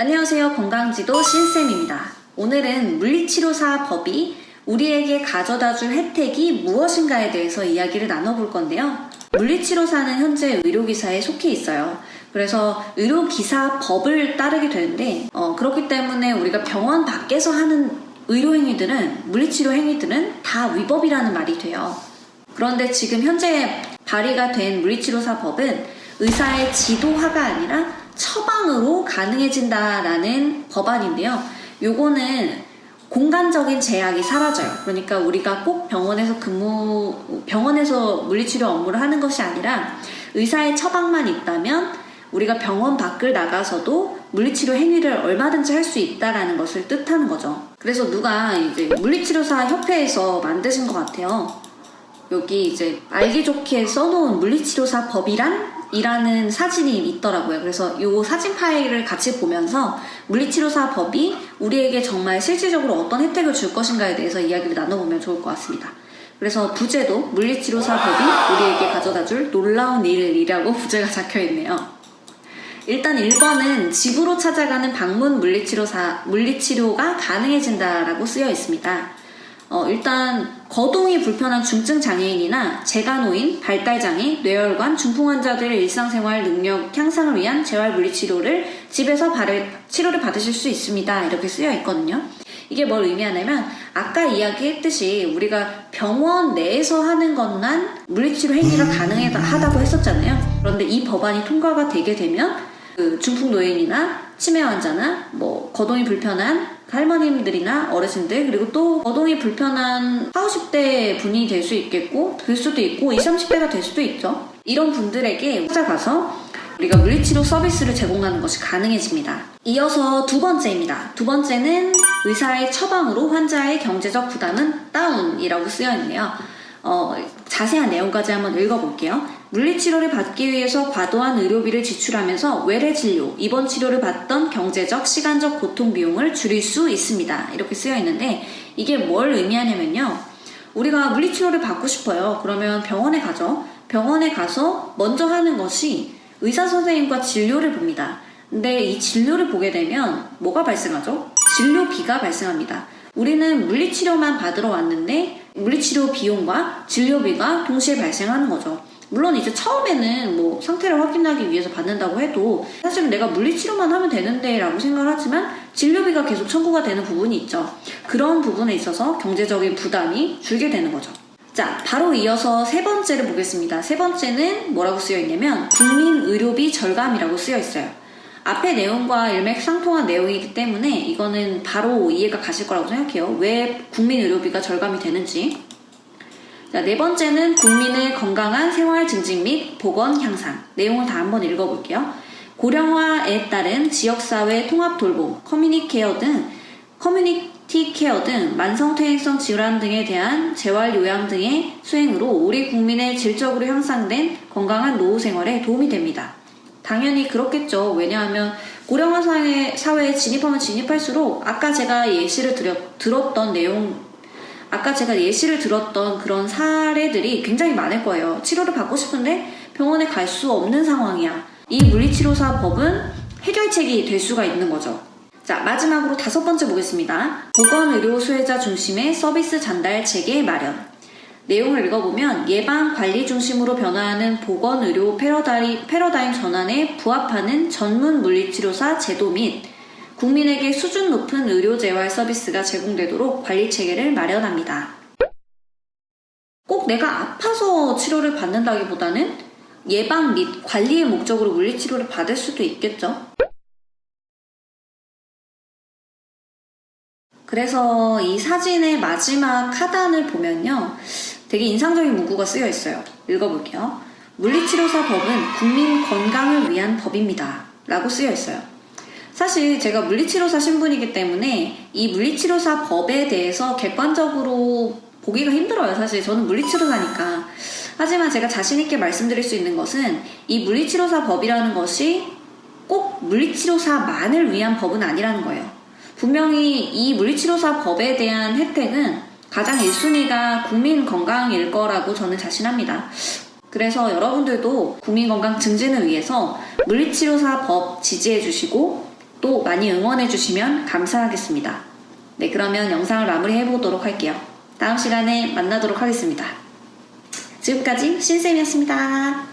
안녕하세요. 건강지도 신쌤입니다. 오늘은 물리치료사 법이 우리에게 가져다줄 혜택이 무엇인가에 대해서 이야기를 나눠볼 건데요. 물리치료사는 현재 의료기사에 속해 있어요. 그래서 의료기사 법을 따르게 되는데 그렇기 때문에 우리가 병원 밖에서 하는 의료행위들은 물리치료 행위들은 다 위법이라는 말이 돼요. 그런데 지금 현재 발의가 된 물리치료사 법은 의사의 지도하가 아니라 처방으로 가능해진다라는 법안인데요. 요거는 공간적인 제약이 사라져요. 그러니까 우리가 꼭 병원에서 물리치료 업무를 하는 것이 아니라 의사의 처방만 있다면 우리가 병원 밖을 나가서도 물리치료 행위를 얼마든지 할 수 있다라는 것을 뜻하는 거죠. 그래서 누가 이제 물리치료사 협회에서 만드신 것 같아요. 여기 이제 알기 좋게 써놓은 물리치료사 법이란이라는 사진이 있더라고요. 그래서 이 사진 파일을 같이 보면서 물리치료사 법이 우리에게 정말 실질적으로 어떤 혜택을 줄 것인가에 대해서 이야기를 나눠보면 좋을 것 같습니다. 그래서 부제도 물리치료사 법이 우리에게 가져다줄 놀라운 일이라고 부제가 적혀있네요. 일단 1번은 집으로 찾아가는 방문 물리치료가 가능해진다라고 쓰여 있습니다. 일단 거동이 불편한 중증 장애인이나 재가노인, 발달장애, 뇌혈관, 중풍 환자들의 일상생활 능력 향상을 위한 재활물리치료를 집에서 치료를 받으실 수 있습니다. 이렇게 쓰여 있거든요. 이게 뭘 의미하냐면 아까 이야기했듯이 우리가 병원 내에서 하는 것만 물리치료 행위가 가능하다고 했었잖아요. 그런데 이 법안이 통과가 되게 되면 중풍 노인이나 치매 환자나 거동이 불편한 할머님들이나 어르신들, 그리고 또 거동이 불편한 40, 50대 분이 될 수도 있고 20, 30대가 될 수도 있죠. 이런 분들에게 찾아가서 우리가 물리치료 서비스를 제공하는 것이 가능해집니다. 이어서 두 번째입니다. 두 번째는 의사의 처방으로 환자의 경제적 부담은 다운이라고 쓰여 있네요. 자세한 내용까지 한번 읽어볼게요. 물리치료를 받기 위해서 과도한 의료비를 지출하면서 외래진료, 입원 치료를 받던 경제적, 시간적 고통 비용을 줄일 수 있습니다. 이렇게 쓰여 있는데 이게 뭘 의미하냐면요. 우리가 물리치료를 받고 싶어요. 그러면 병원에 가죠. 병원에 가서 먼저 하는 것이 의사 선생님과 진료를 봅니다. 근데 이 진료를 보게 되면 뭐가 발생하죠? 진료비가 발생합니다. 우리는 물리치료만 받으러 왔는데 물리치료 비용과 진료비가 동시에 발생하는 거죠. 물론 이제 처음에는 상태를 확인하기 위해서 받는다고 해도 사실은 내가 물리치료만 하면 되는데 라고 생각을 하지만 진료비가 계속 청구가 되는 부분이 있죠. 그런 부분에 있어서 경제적인 부담이 줄게 되는 거죠. 자, 바로 이어서 세 번째를 보겠습니다. 세 번째는 뭐라고 쓰여 있냐면 국민의료비 절감이라고 쓰여 있어요. 앞의 내용과 일맥상통한 내용이기 때문에 이거는 바로 이해가 가실 거라고 생각해요. 왜 국민의료비가 절감이 되는지. 자, 네 번째는 국민의 건강한 생활 증진 및 보건 향상. 내용을 다 한번 읽어볼게요. 고령화에 따른 지역사회 통합 돌봄, 커뮤니티 케어 등 만성퇴행성 질환 등에 대한 재활요양 등의 수행으로 우리 국민의 질적으로 향상된 건강한 노후 생활에 도움이 됩니다. 당연히 그렇겠죠. 왜냐하면 고령화 사회에 진입하면 진입할수록 아까 제가 예시를 들었던 그런 사례들이 굉장히 많을 거예요. 치료를 받고 싶은데 병원에 갈 수 없는 상황이야. 이 물리치료사 법은 해결책이 될 수가 있는 거죠. 자, 마지막으로 5번째 보겠습니다. 보건의료 수혜자 중심의 서비스 전달 체계 마련. 내용을 읽어보면 예방 관리 중심으로 변화하는 보건의료 패러다임 전환에 부합하는 전문 물리치료사 제도 및 국민에게 수준 높은 의료재활 서비스가 제공되도록 관리체계를 마련합니다. 꼭 내가 아파서 치료를 받는다기보다는 예방 및 관리의 목적으로 물리치료를 받을 수도 있겠죠. 그래서 이 사진의 마지막 하단을 보면요. 되게 인상적인 문구가 쓰여 있어요. 읽어볼게요. 물리치료사 법은 국민 건강을 위한 법입니다. 라고 쓰여 있어요. 사실 제가 물리치료사 신분이기 때문에 이 물리치료사 법에 대해서 객관적으로 보기가 힘들어요. 사실 저는 물리치료사니까. 하지만 제가 자신있게 말씀드릴 수 있는 것은 이 물리치료사 법이라는 것이 꼭 물리치료사만을 위한 법은 아니라는 거예요. 분명히 이 물리치료사 법에 대한 혜택은 가장 1순위가 국민 건강일 거라고 저는 자신합니다. 그래서 여러분들도 국민 건강 증진을 위해서 물리치료사 법 지지해 주시고 또 많이 응원해주시면 감사하겠습니다. 네, 그러면 영상을 마무리해보도록 할게요. 다음 시간에 만나도록 하겠습니다. 지금까지 신쌤이었습니다.